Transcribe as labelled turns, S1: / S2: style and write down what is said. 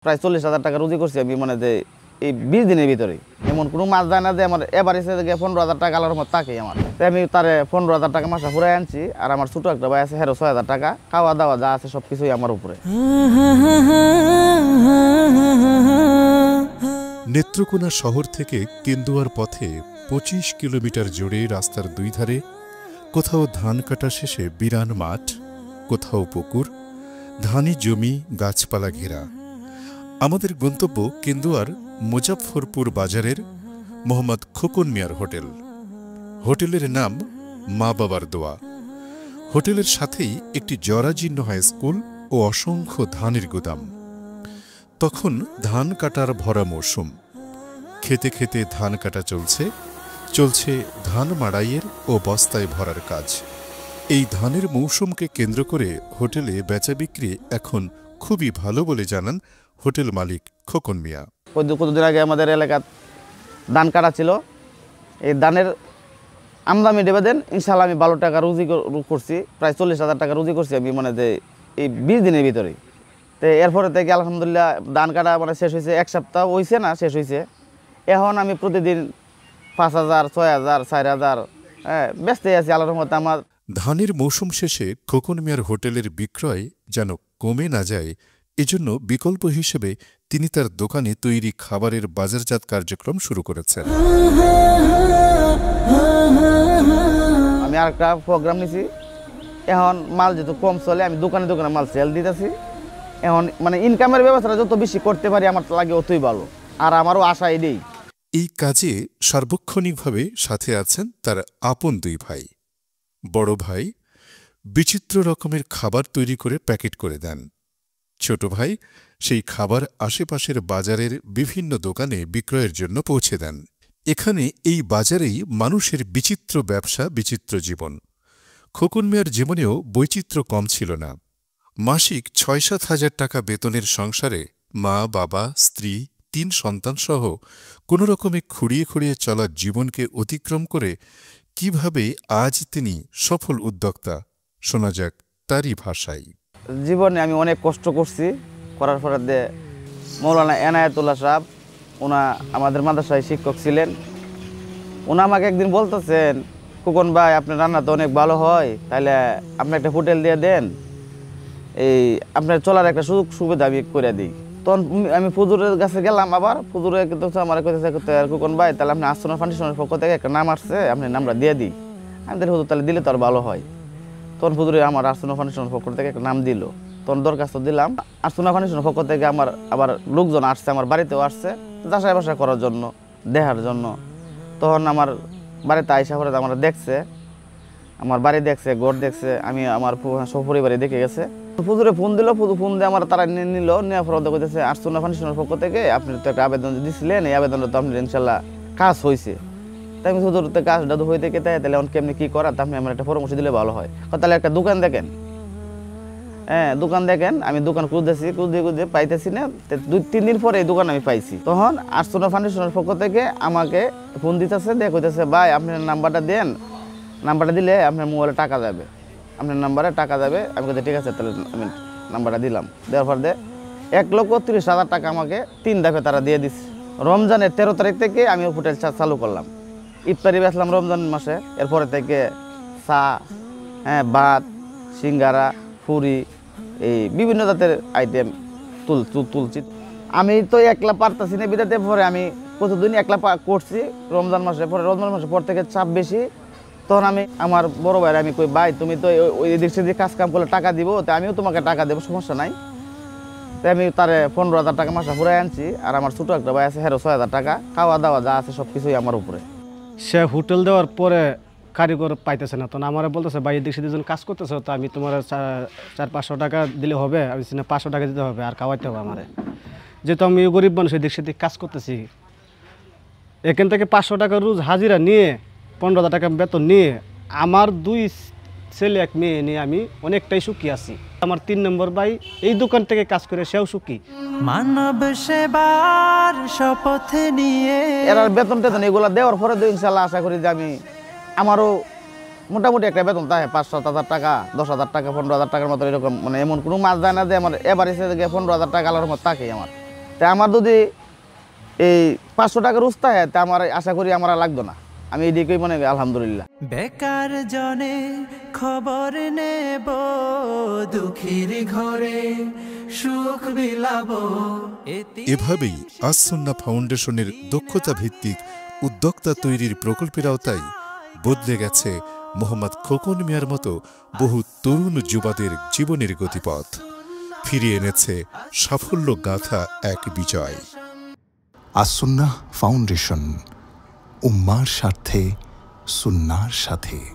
S1: প্রায় 40,000 টাকা রুজি করছি আমি, মানে যে এই 20 দিনের ভিতরে এমন কোনো মাছ যায় না যে আমার এবার এসে 15,000 টাকা আলার মতো থাকে আমার। তাই আমি তারে 15,000 টাকা মাসে ফুরাই আনছি। আর আমার ছোটো একটা ভাই আছে, 6,000 টাকা, খাওয়া দাওয়া যা আছে সব কিছুই আমার উপরে।
S2: নেত্রকোনা শহর থেকে কেন্দুয়ার পথে 25 কিলোমিটার জুড়ে রাস্তার দুই ধারে কোথাও ধান কাটা শেষে বিরান মাঠ, কোথাও পুকুর, ধানি জমি, গাছপালা ঘেরা। আমাদের গন্তব্য কেন্দুয়ার মুজাফফরপুর বাজারের মোহাম্মদ খোকন মিয়ার হোটেল। হোটেলের নাম মা বাবার দোয়া। হোটেলের সাথেই একটি জরাজীর্ণ হাই স্কুল ও অসংখ্য ধানের গুদাম। তখন ধান কাটার ভরা মৌসুম। খেতে খেতে ধান কাটা চলছে ধান মাড়াইয়ের ও বস্তায় ভরার কাজ। এই ধানের মৌসুমকে কেন্দ্র করে হোটেলে বেচা বিক্রি এখন খুবই ভালো বলে জানান হোটেল মালিক খোকন মিয়া।
S1: কতদিন আগে আমাদের এলাকার ধান কাটা ছিল, এই ধানের আমদানি দেবে দেন, ইনশাল্লাহ আমি 12 টাকা রুজি করছি, প্রায় 40,000 টাকা রুজি করছি আমি, মানে যে এই 20 দিনের ভিতরে। তো এরপরে থেকে আলহামদুলিল্লাহ ধান কাটা মানে শেষ হয়েছে, 1 সপ্তাহ হয়েছে না, শেষ হয়েছে। এখন আমি প্রতিদিন 5,000, 6,000, 4,000 ব্যস্ত আছি আল্লাহর রহমতে। আমার
S2: ধানের মৌসুম শেষে খোকন মিয়ার হোটেলের বিক্রয় যেন কমে না যায়, এজন্য বিকল্প হিসেবে তিনি তার দোকানে তৈরি খাবারের বাজারজাত কার্যক্রম শুরু করেছেন।
S1: আমি আরেকটা প্রোগ্রাম নিছি, এখন মাল যেহেতু কম চলে আমি দোকানে দোকানে মাল সেল দিতেছি। এখন মানে ইনকামের ব্যবস্থাটা যত বেশি করতে পারি আমার লাগে অতই ভালো, আর আমারও আশা এটাই।
S2: এই কাজে সার্বক্ষণিকভাবে সাথে আছেন তার আপন দুই ভাই। বড় ভাই বিচিত্র রকমের খাবার তৈরি করে প্যাকেট করে দেন। ছোট ভাই সেই খাবার আশেপাশের বাজারের বিভিন্ন দোকানে বিক্রয়ের জন্য পৌঁছে দেন। এখানে এই বাজারেই মানুষের বিচিত্র ব্যবসা, বিচিত্র জীবন। খোকন মিয়ার জীবনেও বৈচিত্র্য কম ছিল না। মাসিক 6-7 হাজার টাকা বেতনের সংসারে মা, বাবা, স্ত্রী, 3 সন্তানসহ কোনো রকমে খুঁড়িয়ে খুঁড়িয়ে চলার জীবনকে অতিক্রম করে কিভাবে আজ তিনি সফল উদ্যোক্তা, শোনা যাক তারই ভাষায়।
S1: জীবনে আমি অনেক কষ্ট করছি, করার পরে মৌলানা এনায়েতুল্লাহ সাহেব, ওনা আমাদের মাদ্রাসায় শিক্ষক ছিলেন। ওনা আমাকে একদিন বলতেছেন, খোকন ভাই আপনার রান্না তো অনেক ভালো হয়, তাহলে আপনি একটা হোটেল দিয়ে দেন, এই আপনার চলার একটা সুযোগ সুবিধা আমি করে দিই। তখন আমি ফুজুরের কাছে গেলাম, আবার ফুজুরে কিন্তু আমার কথা খোকন ভাই তাহলে আপনি আস্তনা ফাউন্ডেশনের পক্ষ থেকে একটা নাম আসছে, আপনি নামটা দিয়ে দিই। আমি তাহলে হুজুর তাহলে দিলে তো আর ভালো হয়। তখন ফুজুরে আমার আস্তনা ফাউন্ডেশনের পক্ষ থেকে একটা নাম দিল, তখন দরখাস্ত দিলাম। আস্তনা ফাউন্ডেশনের পক্ষ থেকে আমার আবার লোকজন আসছে, আমার বাড়িতেও আসছে যাচাই বাছাই করার জন্য, দেখার জন্য। তখন আমার বাড়িতে আইসা পরে আমার দেখছে, আমার বাড়ি দেখছে, ঘর দেখছে, আমি আমার সপরিবারে দেখে গেছে। ফুজুরে ফোন দিল, ফোন দিয়ে আমার তারা নিল, নেওয়ার পর দেখতেছে আস্তনা ফাউন্ডেশনের পক্ষ থেকে আপনি তো একটা আবেদন দিয়েছিলেন, এই আবেদনটা তো আপনার ইনশাল্লাহ কাজ হয়েছে। তাই আমি হুজুর কাজটা হয়ে থেকে তাহলে এখন কেমনি কী করা, আপনি আমার একটা পরামর্শ দিলে ভালো হয়। তাহলে একটা দোকান দেখেন, দোকান দেখেন। আমি দোকান খুঁজতে পাইতেছি না। 2-3 দিন পরে এই দোকান আমি পাইছি। তখন আস্তনা ফাউন্ডেশনের পক্ষ থেকে আমাকে ফোন দিতেছে, কইতেছে ভাই আপনার নাম্বারটা দেন, নাম্বারটা দিলে আপনার মোবাইলে টাকা যাবে, আপনার নাম্বারে টাকা যাবে। আমি বলতে ঠিক আছে, তাহলে আমি নাম্বারটা দিলাম। দেওয়ার পর 1,30,000 টাকা আমাকে 3 ধাপে তারা দিয়ে দিচ্ছে। রমজানের 13 তারিখ থেকে আমি হোটেল চালু করলাম। ইফতারি বেচলাম রমজান মাসে। এরপরে থেকে চা, ভাত, সিঙ্গারা, ফুরি, এই বিভিন্ন জাতের আইটেম তুলছি। আমি তো একলা পারতাছি না, বিদাতে পরে আমি প্রতিদিন একলা করছি। রমজান মাসে পর থেকে চাপ বেশি। তখন আমি আমার বড় ভাইয়ের আমি কই, ভাই তুমি তো ওই দিক সেদিক কাজ কাম করলে টাকা দিব, তো আমিও তোমাকে টাকা দেবো, সমস্যা নাই। তাই আমি তারে 15,000 টাকা মাসে ফুরাই আনছি। আর আমার ছোটো একটা ভাই আছে, 6,000 টাকা, খাওয়া দাওয়া যা আছে সব কিছুই আমার উপরে।
S3: সে হোটেল দেওয়ার পরে কারিগর পাইতেছে না, তখন আমার বলতেছে ভাই এদিক সেদিক কাজ করতেছে, তো আমি তোমার 400-500 টাকা দিলে হবে। আমি 500 টাকা দিতে হবে আর খাওয়াইতে হবে আমার, যেহেতু আমি গরিব মানুষ এদিক সেদিক কাজ করতেছি। এখান থেকে 500 টাকা রোজ হাজিরা নিয়ে 15,000 টাকা বেতন নিয়ে আমার 2 ছেলে 1 মেয়ে নিয়ে আমি অনেকটাই সুখী আছি। আমার 3 নম্বর ভাই এই দোকান থেকে কাজ করে সেও সুখী।
S4: মানব সেবার শপথ নিয়ে
S1: এর বেতন টেতন এগুলো দেওয়ার পরে তো ইনশাল্লাহ আশা করি যে আমি আমারও মোটামুটি একটা বেতন থাকে 5-7 টাকা, 10,000 টাকা, 15,000 টাকার মতো এরকম। মানে এমন কোনো মাস যায় না যে আমার এবার এসে 15,000 টাকা আলার মতো থাকে আমার। তা আমার যদি এই 500 টাকার উস্তায় তা আমার আশা করি আমার আর লাগতো না। আমি এইদিকেই মনে করি আলহামদুলিল্লাহ।
S4: বেকার জনে খবর নেব, দুঃখীর ঘরে সুখ বিলাবো।
S2: এভাবেই আস-সুন্নাহ ফাউন্ডেশনের দক্ষতা ভিত্তিক উদ্যোক্তা তৈরির প্রকল্পের আওতায় বদলে গেছে মোহাম্মদ খোকন মিয়ার মতো বহু তরুণ যুবাদের জীবনের গতিপথ, ফিরিয়ে এনেছে সাফল্য গাথা এক বিজয়।
S5: আস-সুন্নাহ ফাউন্ডেশন, উম্মার স্বার্থে সুন্নাহর সাথে।